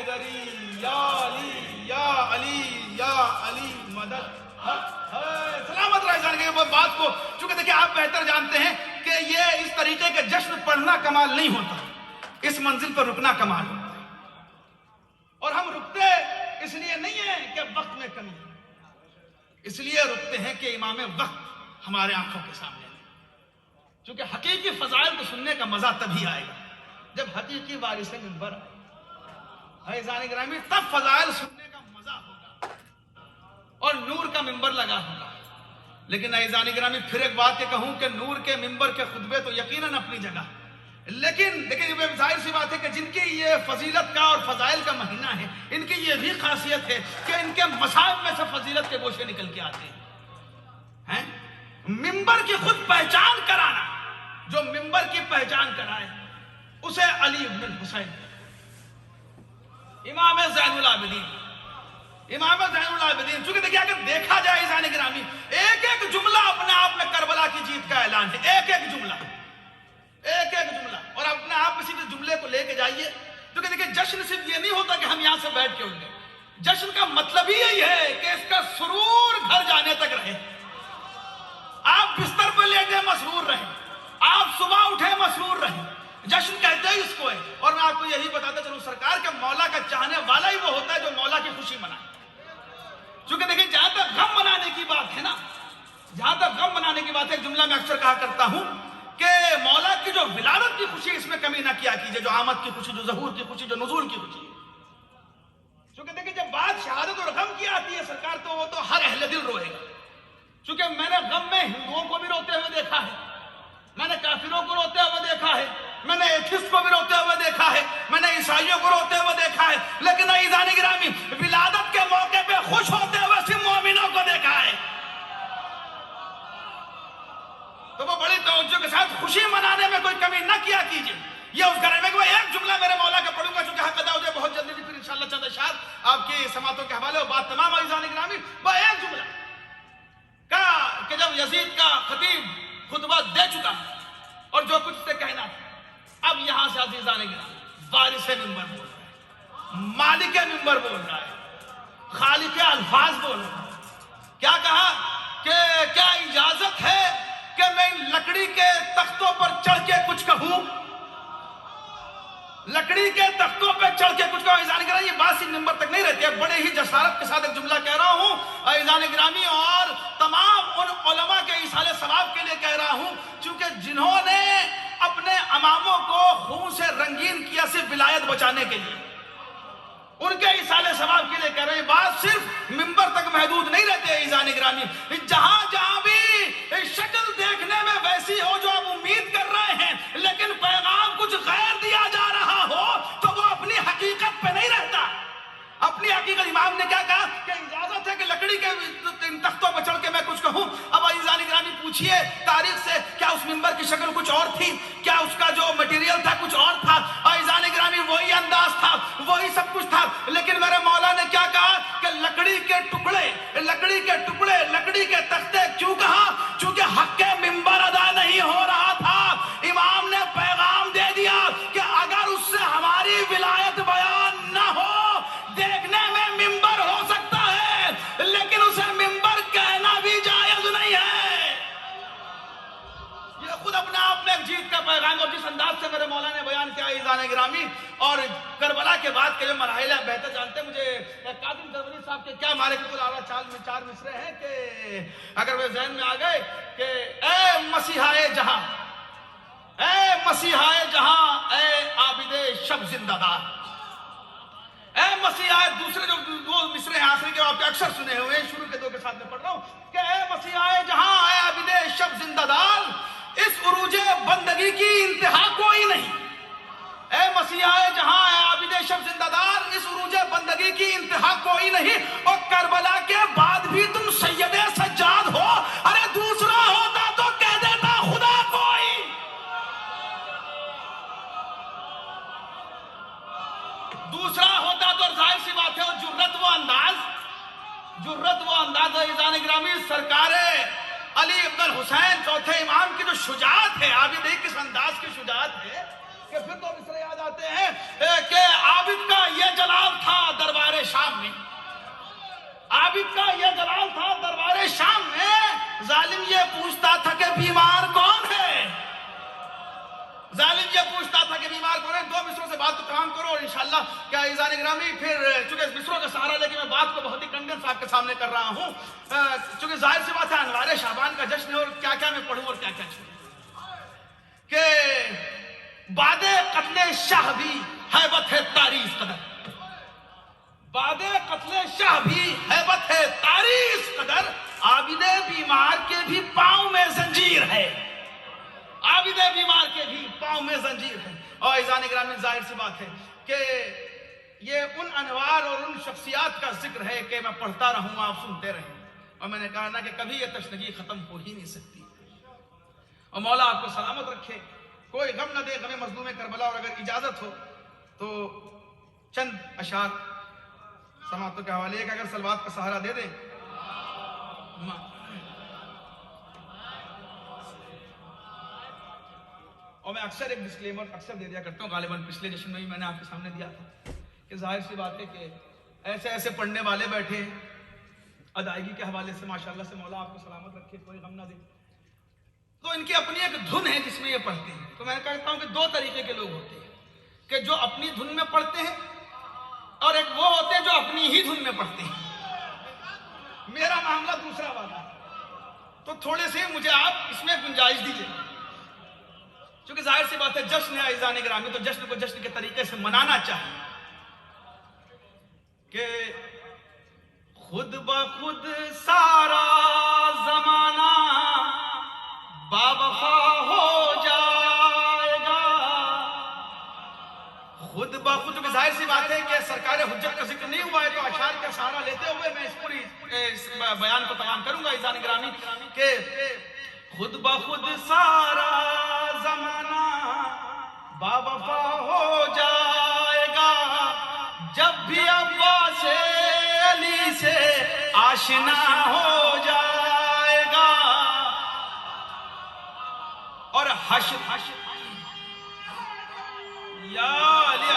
حیدری یا علی یا علی یا علی مدد سلامت رہے جان کے بات کو. چونکہ دیکھیں آپ بہتر جانتے ہیں کہ یہ اس طریقے کے جشن پڑھنا کمال نہیں ہوتا, اس منزل پر رکنا کمال ہوتا ہے. اور ہم رکتے اس لیے نہیں ہیں کہ وقت میں کمی ہے, اس لیے رکتے ہیں کہ امام وقت ہمارے آنکھوں کے سامنے ہے. چونکہ حقیقی فضائل کو سننے کا مزہ تبھی آئے گا جب حقیقی وارث منبر آئے. عزیزان گرامی, تب فضائل سننے کا مزہ ہوگا اور نور کا منبر لگا ہوگا. لیکن عزیزان گرامی پھر ایک بات یہ کہوں کہ نور کے منبر کے خطبے تو یقیناً اپنی جگہ, لیکن دیکھیں یہ ظاہر سی بات ہے کہ جن کی یہ فضیلت کا اور فضائل کا مہینہ ہے, ان کی یہ بھی خاصیت ہے کہ ان کے مصائب میں سے فضیلت کے گوشے نکل کے آتے ہیں. منبر کی خود پہچان کرانا, جو منبر کی پہچان کرائے اسے علی بن حسین, امام زین العابدین, امام زین العابدین. چونکہ دیکھیں اگر دیکھا جائے عزیزان گرامی, ایک ایک جملہ اپنے آپ میں کربلا کی جیت کا اعلان ہے. ایک ایک جملہ, ایک ایک جملہ. اور اپنے آپ کسی جملے کو لے کے جائیے. کیونکہ دیکھیں جشن صرف یہ نہیں ہوتا کہ ہم یہاں سے بیٹھ کے اٹھ گئے, جشن کا مطلب ہی یہی ہے کہ اس کا سرور گھر جانے تک رہے. آپ بستر پہ لیٹے مسرور رہیں, آپ صبح اٹھے مسرور رہیں. جشن کہتے ہی اس کو ہے. اور میں آپ کو یہی بتاتا چلوں, سرکار کے مولا کا چاہنے والا ہی وہ ہوتا ہے جو مولا کی خوشی منائے. چونکہ دیکھیں جہاں تک غم منانے کی بات ہے نا, جہاں تک غم منانے کی بات ہے, جملہ میں اکثر کہا کرتا ہوں کہ مولا کی جو ولادت کی خوشی اس میں کمی نہ کیا کیجئے, جو آمد کی خوشی, جو ظہور کی خوشی, جو نزول کی خوشی. چونکہ دیکھیں جب بات شہادت اور غم کی آتی ہے سرکار, تو وہ تو ہر اہل دل روئے گا. چونکہ میں نے غم میں ہندوؤں کو بھی روتے ہوئے دیکھا ہے, میں نے کافروں کو روتے ہوئے دیکھا ہے, میں نے ایتھسٹ کو بھی روتے ہوئے دیکھا ہے, میں نے عیسائیوں کو روتے ہوئے دیکھا ہے. لیکن عزیزان گرامی ولادت کے موقع پہ خوش ہوتے ہوئے صرف مومنوں کو دیکھا ہے. تو وہ بڑی توجہ کے ساتھ خوشی منانے میں کوئی کمی نہ کیا کیجئے. یہ اس گھر میں ایک جملہ میرے مولا کا پڑھوں گا, چونکہ حق ادا ہو جائے بہت جلدی, پھر انشاءاللہ چند اشعار آپ کی سماعتوں کے حوالے, اور بات تمام عزیزان گرامی. وہ ایک جملہ کہا کہ جب یزید کا خطیب خطبہ دے چکا اور جو کچھ سے کہنا تھا, اب یہاں سے عزیزان گرامی وارث منبر بول رہا ہے, مالک منبر بول رہا ہے, خالق الفاظ بول رہا ہے. کیا کہا کہ کیا اجازت ہے کہ میں ان لکڑی کے تختوں پر چڑھ کے کچھ کہوں, لکڑی کے تختوں پہ چڑھ کے کچھ کہوں. عزیزان گرامی یہ بات صرف منبر تک نہیں رہتی ہے, بڑے ہی جسارت کے ساتھ ایک جملہ کہہ رہا ہوں عزیزان گرامی, اور تمام ان علماء کے ایصال ثواب کے لیے کہہ رہا ہوں, چونکہ جنہوں نے اپنے اماموں کو خون سے رنگین کیا صرف ولایت بچانے کے لیے, ان کے ایصال ثواب کے لیے کہہ رہے ہیں. بات صرف منبر تک محدود نہیں رہتے عزیزان گرامی, جہاں جہاں بھی شکل دیکھنے میں ویسی ہو جو آپ امید کر رہے ہیں, لیکن پیغام کچھ غیر دیا جا رہا ہو, تو وہ اپنی حقیقت پہ نہیں رہتا. اپنی حقیقت, امام نے کیا کہا کہ اجازت ہے کہ لکڑی کے تختوں پر چڑھ کے میں کچھ کہوں. اب عزیزان گرامی پوچھئے تاریخ سے, کیا اس منبر کی شکل کچھ اور تھی, کیا اس کا جو مٹیریل تھا کچھ اور تھا؟ عزیزان گرامی وہی انداز تھا, وہی سب کچھ تھا. لیکن میرے مولا نے کیا کہا کہ لکڑی کے ٹکڑے, لکڑی کے ٹکڑے, لکڑی کے تختے. کیوں کہا؟ چونکہ حق کے منبر ادا نہیں ہو رہا تھا. امام نے پیغام دے دیا کہ اگر اس سے ہماری ولایت بیان نہ ہو, دیکھنے میں منبر ہو سکتا ہے, لیکن اسے منبر کہنا بھی جائز نہیں ہے. یہ خود اپنے آپ میں ایک جیت کا پیغام, اور جس انداز سے میرے مولا نے بیان کیا عزیزان گرامی, اور کربلا کے بعد کے جو مراحل ہیں بہتر جانتے ہیں. مجھے قادم دربری صاحب کے کیا مالک الاعلیٰ چال میں 4 مصرے ہیں کہ اگر وہ ذہن میں آ گئے کہ اے مسیحائے جہاں, اے مسیحائے جہاں, اے عابد شب زندہ دار. اے مسیحائے, دوسرے جو 2 مصرے ہیں آخری کے آپ اکثر سنے ہوئے ہیں, شروع کے 2 کے ساتھ میں پڑھ رہا ہوں کہ اے مسیحائے جہاں, اے عابد شب زندہ دار, اس عروج بندگی کی انتہا کوئی نہیں. اے مسیحائے جہاں, اے عابد شب زندہ دار, اس عروج بندگی کی انتہا کوئی نہیں. اور کربلا کے بعد بھی تم سید سجاد ہو. ارے دوسرا ہوتا تو کہہ دیتا خدا کوئی. دوسرا ہوتا تو ظاہر سی بات ہے, اور جرت وہ انداز, جرت وہ انداز ہے عزیزان گرامی. سرکار علی ابن الحسین چوتھے امام کی جو شجاعت ہے, عابد کس انداز کی شجاعت ہے, کہ پھر تو مصرے یاد آتے ہیں کہ عابد کا یہ جلال تھا دربار شام میں، عابد کا یہ جلال تھا دربار شام میں، ظالم یہ پوچھتا تھا کہ بیمار کون ہے، ظالم یہ پوچھتا تھا کہ بیمار کون ہے۔ دو مصروں سے بات کو تمام کرو اور انشاءاللہ کیا عزیزان گرامی پھر چونکہ اس مصروں کا سہارا لے کے میں بات کو بہت ہی کنڈنس آپ کے سامنے کر رہا ہوں، چونکہ ظاہر سی بات ہے انوار شعبان کا جشن ہے اور کیا کیا میں پڑھوں اور کیا کیا چھوڑوں کہ بعد قتل شاہ بھی ہیبت ہے تاریخ قدر، بعد قتل شاہ بھی ہیبت ہے تاریخ قدر، عابد بیمار کے بھی پاؤں میں زنجیر ہے، عابد بیمار کے بھی پاؤں میں زنجیر ہے۔ اور عزیزان گرامی ظاہر سی بات ہے کہ یہ ان انوار اور ان شخصیات کا ذکر ہے کہ میں پڑھتا رہوں آپ سنتے رہیں، اور میں نے کہا نا کہ کبھی یہ تشنگی ختم ہو ہی نہیں سکتی، اور مولا آپ کو سلامت رکھے، کوئی غم نہ دے غم مظلوم کربلا۔ اور اگر اجازت ہو تو چند اشعار سماعتوں کے حوالے ایک اگر صلوات کا سہارا دے دیں۔ اور میں اکثر ایک ڈسکلیمر اکثر دے دیا کرتا ہوں، غالباً پچھلے جشن میں بھی میں نے آپ کے سامنے دیا تھا کہ ظاہر سی بات ہے کہ ایسے ایسے پڑھنے والے بیٹھے ہیں ادائیگی کے حوالے سے، ماشاءاللہ سے مولا آپ کو سلامت رکھے، کوئی غم نہ دے، تو ان کی اپنی ایک دھن ہے جس میں یہ پڑھتے ہیں۔ تو میں کہتا ہوں کہ دو طریقے کے لوگ ہوتے ہیں کہ جو اپنی دھن میں پڑھتے ہیں، اور ایک وہ ہوتے ہیں جو اپنی ہی دھن میں پڑھتے ہیں۔ میرا معاملہ دوسرا والا ہے، تو تھوڑے سے مجھے آپ اس میں گنجائش دیجیے، چونکہ ظاہر سی بات ہے جشن ہے عزیزان گرامی، تو جشن کو جشن کے طریقے سے منانا چاہیے کہ خود بخود سارا زمانہ باوفا ہو جائے گا، خود بخود، کیونکہ ظاہر سی بات ہے کہ سرکار حجت کا ذکر نہیں ہوا ہے، تو اشعار کا سہارا لیتے ہوئے میں اس پوری بیان کو تمام کروں گا عزیزان گرامی کہ خود بخود سارا زمانہ باوفا ہو جائے گا، جب بھی عباس علی سے آشنا ہو جائے گا، اور حشر یا علی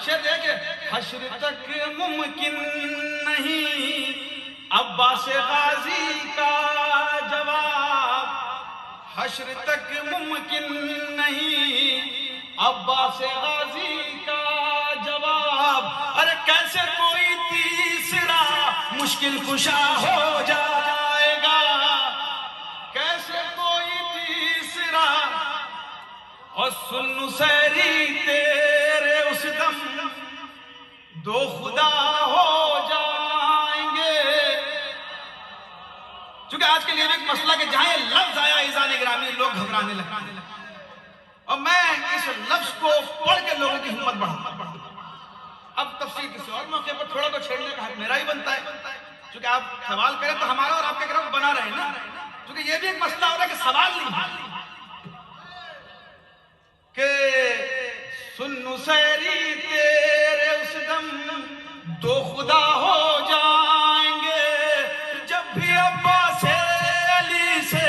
شعر دیکھے، حشر تک ممکن نہیں عباس غازی کا جواب، حشر تک ممکن نہیں عباس غازی کا جواب، ارے کیسے کوئی تیسرا مشکل کشا ہو جائے گا، کیسے کوئی تیسرا، اور سن نصیری تیرے اس دم دو خدا ہو جائیں گے۔ چونکہ آج کے لیے بھی ایک مسئلہ کہ جہاں یہ لفظ آیا عزیزان گرامی لوگ گھبرانے لگے، اور میں اس لفظ کو پڑھ کے لوگوں کی ہمت بڑھا، اب تفصیل کسی اور موقع پر تھوڑا تو چھیڑنے کا حق میرا ہی بنتا ہے، چونکہ آپ سوال کریں تو ہمارا اور آپ کے گروہ بنا رہے نا، چونکہ یہ بھی ایک مسئلہ ہو رہا ہے کہ سوال نہیں ہے کہ سن نصیری تیرے اس دم دو خدا ہو جائیں گے، جب بھی عباس علی سے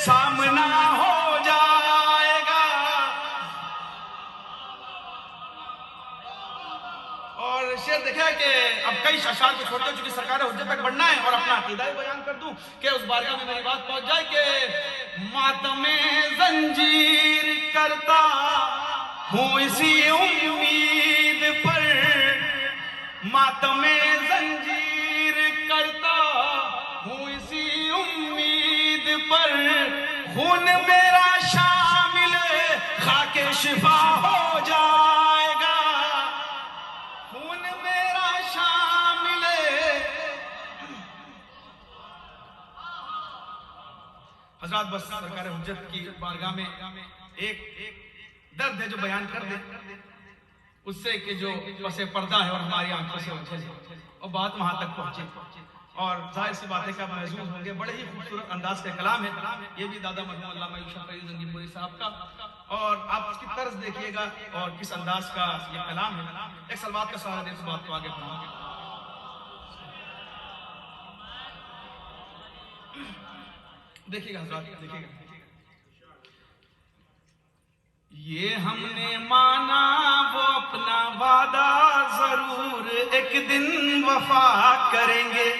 سامنا ہو جائے گا، اور شعر دیکھا کہ اب کئی اشعار کو چھوڑتے چونکہ سرکار حجت تک بڑھنا ہے، اور اپنا عقیدہ بیان کر دوں کہ اس بارگاہ میں میری بات پہنچ جائے کہ ماتم زنجیر کرتا ہوں اسی امید پر، ماتم زنجیر کرتا ہوں اسی امید پر، خون میرا شامل خاک شفا ہو جائے گا، خون میرا شامل۔ حضرات بس سرکار حجت کی بارگاہ میں ایک درد ہے جو بیان کر دیں، اس سے کہ جو پس پردہ ہے اور ہماری آنکھوں سے اوجھل ہے، اور بات وہاں تک پہنچے، اور ظاہر سی بات ہے کہ آپ محظوظ ہوں گے، بڑے ہی خوبصورت انداز کے کلام ہے، یہ بھی دادا مرحوم علامہ یوسف فیض زنگی پوری صاحب کا، اور آپ اس کی طرز دیکھیے گا اور کس انداز کا یہ کلام ہے۔ ایک سلوات کا سہارا دے تو بات کو آگے بڑھاؤں گے۔ دیکھیے گا حضرات، دیکھیے گا یہ ہم نے مانا وہ اپنا وعدہ ضرور ایک دن وفا کریں گے.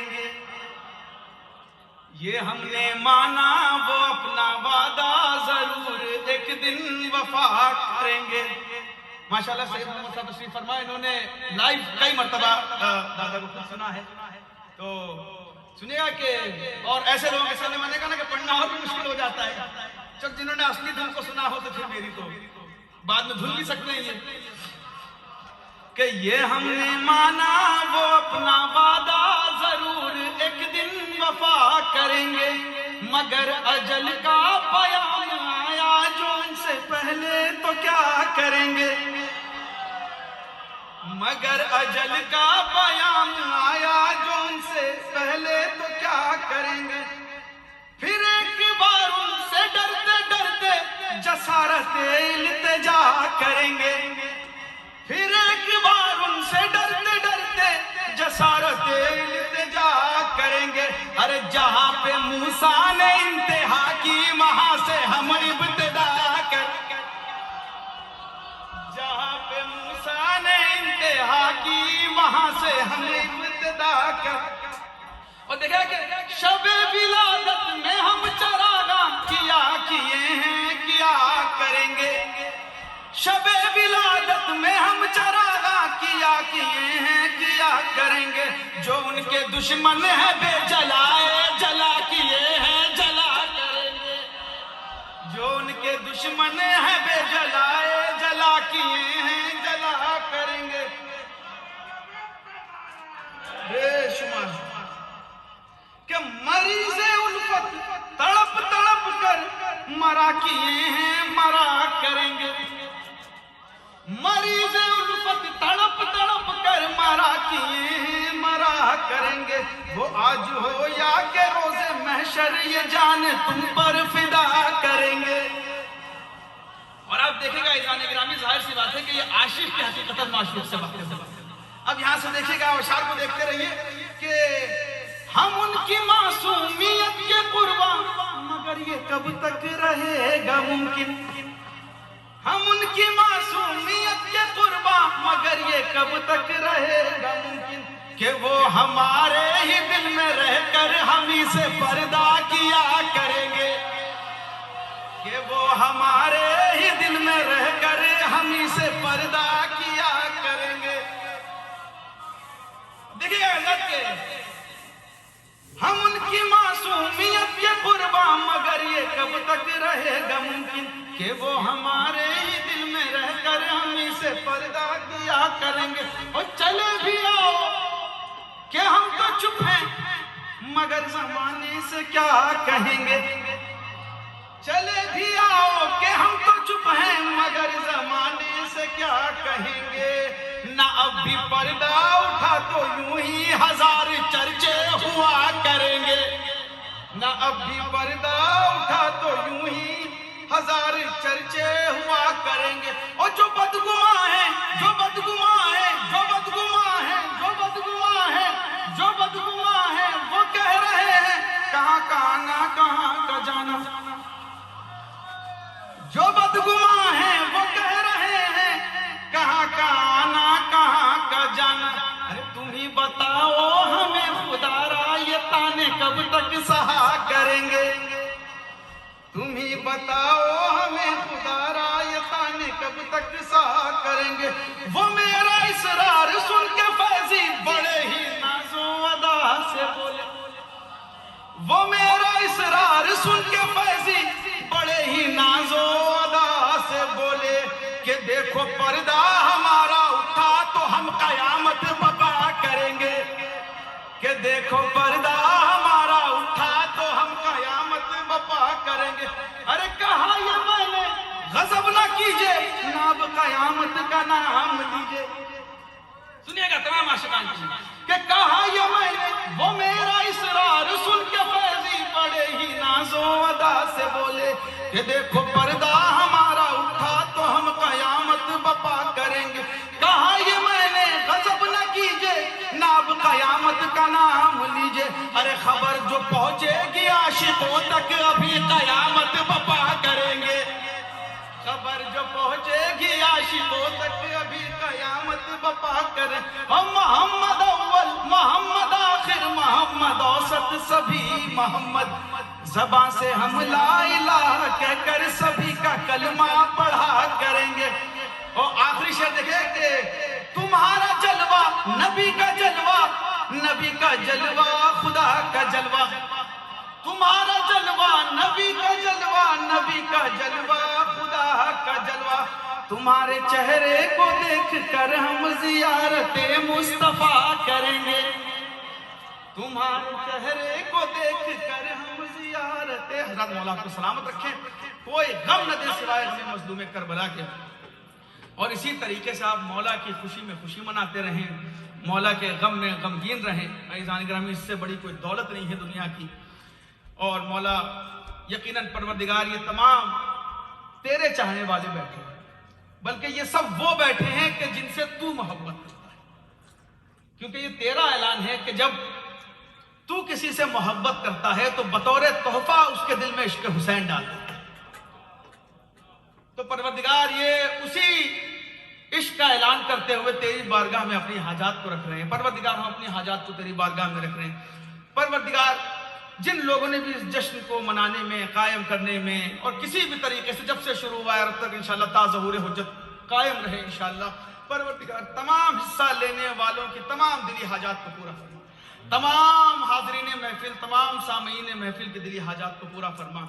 یہ ہم نے مانا وہ اپنا وعدہ ضرور ایک دن وفا کریں گے. ماشاءاللہ سید محمد صاحب تشریف فرمائے، انہوں نے لائیو کئی مرتبہ دادا کو خود سنا ہے، تو سنیے گا کہ اور ایسے لوگوں کے سامنے میں نے کہا نا کہ پڑھنا اور بھی مشکل ہو جاتا ہے. جب جنہوں نے اصلی دھن کو سنا ہو تو پھر میری تو بعد میں دھن بھی سکتے ہیں یہ کہ یہ ہم نے مانا وہ اپنا وعدہ ضرور ایک دن وفا کریں گے، مگر اجل کا پیام آیا جو ان سے پہلے تو کیا کریں گے. مگر اجل کا پیام آیا جو ان سے پہلے تو کیا کریں گے. پھر ایک بار ان سے ڈرتے ڈرتے جسارت التجا کریں گے. پھر ایک بار ان سے ڈرتے ڈرتے جسارت التجا کریں گے. ارے جہاں پہ موسیٰ نے انتہا کی وہاں سے ہم ابتدا کر، جہاں پہ موسیٰ نے انتہا کی وہاں سے ہم ابتدا کر. اور دیکھا کہ شب ولادت میں ہم چراغاں کیا کیے ہیں کیا کریں گے. شب ولادت میں ہم چراغاں کیا کیے ہیں کیا کریں گے. جو ان کے دشمن ہیں بے جلائے جلا کیے ہیں جلا کریں گے. جو ان کے دشمن ہیں بے جلائے جلا کیے ہیں جلا کریں گے. بے شمار کہ مریض الفت تڑپ تڑپ کر مرا کیے ہیں مرا کریں گے. مریض الفت تڑپ تڑپ کر مرا کیے ہیں مرا کریں گے. وہ آج ہو یا کہ روز محشر یہ جان تم پر فدا کریں گے. اور آپ دیکھیں گا عزیزان گرامی، ظاہر سی بات ہے کہ یہ عاشق کی حقیقت معشوق سے بات ہے. اب یہاں سے دیکھیں گا اور اشعار کو دیکھتے رہیے کہ ہم ان کی معصومیت کے قربان مگر یہ کب تک رہے گا ممکن. ہم ان کی معصومیت کے قربان مگر یہ کب تک رہے گا ممکن کہ وہ ہمارے ہی دل میں رہ کر ہم ہی سے پردہ کیا کریں گے. کہ وہ ہمارے ہی دل میں رہ کر ہم ہی سے پردہ کیا کریں گے. دیکھیے حضرت کے ہم ان کی معصومیت کے قربان مگر یہ کب تک رہے گا ممکن کہ وہ ہمارے ہی دل میں رہ کر ہم ہی سے پردہ کیا کریں گے. اور چلے بھی آؤ کہ ہم تو چپ ہیں مگر زمانے سے کیا کہیں گے. چلے بھی آؤ کہ ہم تو چپ ہیں مگر زمانے سے کیا کہیں گے. نہ اب بھی پردہ اٹھا تو یوں ہی ہزار چرچے ہوا کریں گے. نہ اب بھی پردہ اٹھا تو یوں ہی ہزار چرچے ہوا کریں گے. اور جو بدگماں ہیں جو بدگماں ہیں جو بدگماں ہیں جو بدگماں ہیں جو بدگماں ہیں وہ کہہ رہے ہیں کہاں کہاں نہ کہاں کا جانا. جو بدگماں ہیں وہ کہہ رہے ہیں کہاں کہاں نہ کہاں کا جانا. ارے تم ہی بتاؤ ہمیں خدا را یہ تانے کب تک سہا کریں گے. تم ہی بتاؤ ہمیں خدا را یہ تانے کب تک سہا کریں گے. وہ میرا اسرار سن کے فیضی بڑے ہی ناز و ادا سے بولے. وہ میرا اسرار سن کے فیضی بڑے ہی ناز و ادا سے بولے کہ دیکھو پردہ ہمارا اٹھا تو ہم قیامت برپا کریں گے. کہ دیکھو پردہ ہمارا اٹھا تو ہم قیامت برپا کریں گے. ارے کہا یہ میں نے غضب نہ کیجئے ناب قیامت کا نام لیجئے. سنیے گا تمام عاشقان کی کہ کہا یہ میں نے وہ میرا اسرار سن کے فیضی بڑے ہی ناز و ادا سے بولے کہ دیکھو پردہ ہمارا اٹھا تو ہم قیامت برپا کریں گے. کہا یہ میں نے غضب نہ کیجئے ناب قیامت کا نام لیجئے. ارے خبر جو پہنچے گی عاشقوں تک ابھی قیامت برپا کریں گے. خبر جو عاشقوں تک ابھی قیامت بپا کریں، ہم محمد اول محمد آخر محمد اوسط سبھی محمد، زبان سے ہم لا الہ کہہ کر سبھی کا کلمہ پڑھا کریں گے۔ اور آخری شعر دیکھیں کہ تمہارا جلوہ نبی کا جلوہ، نبی کا جلوہ خدا کا جلوہ، تمہارا جلوہ نبی کا جلوہ، نبی کا جلوہ خدا کا جلوہ، تمہارے چہرے کو دیکھ کر ہم زیارت مصطفیٰ کریں گے، تمہارے چہرے کو دیکھ کر ہم زیارت۔ حضرت مولا کو سلامت رکھیں، کوئی غم نہ دے سوائے غم مظلوم کربلا کے، اور اسی طریقے سے آپ مولا کی خوشی میں خوشی مناتے رہیں، مولا کے غم میں غمگین رہیں۔ عزیزان گرامی، اس سے بڑی کوئی دولت نہیں ہے دنیا کی، اور مولا یقیناً پروردگار یہ تمام تیرے چاہنے والے بیٹھے ہیں، بلکہ یہ سب وہ بیٹھے ہیں کہ جن سے تو محبت کرتا ہے، کیونکہ یہ تیرا اعلان ہے کہ جب تو کسی سے محبت کرتا ہے تو بطور تحفہ اس کے دل میں عشق حسین ڈال دیتا ہے۔ تو پروردگار یہ اسی عشق کا اعلان کرتے ہوئے تیری بارگاہ میں اپنی حاجات کو رکھ رہے ہیں۔ پروردگار ہم اپنی حاجات کو تیری بارگاہ میں رکھ رہے ہیں۔ پروردگار جن لوگوں نے بھی اس جشن کو منانے میں، قائم کرنے میں، اور کسی بھی طریقے سے جب سے شروع ہوا ہے اب تک انشاءاللہ تا ظہور حجت قائم رہے انشاءاللہ، پروردگار تمام حصہ لینے والوں کی تمام دلی حاجات کو پورا فرما، تمام حاضرین محفل، تمام سامعین محفل کی دلی حاجات کو پورا فرما۔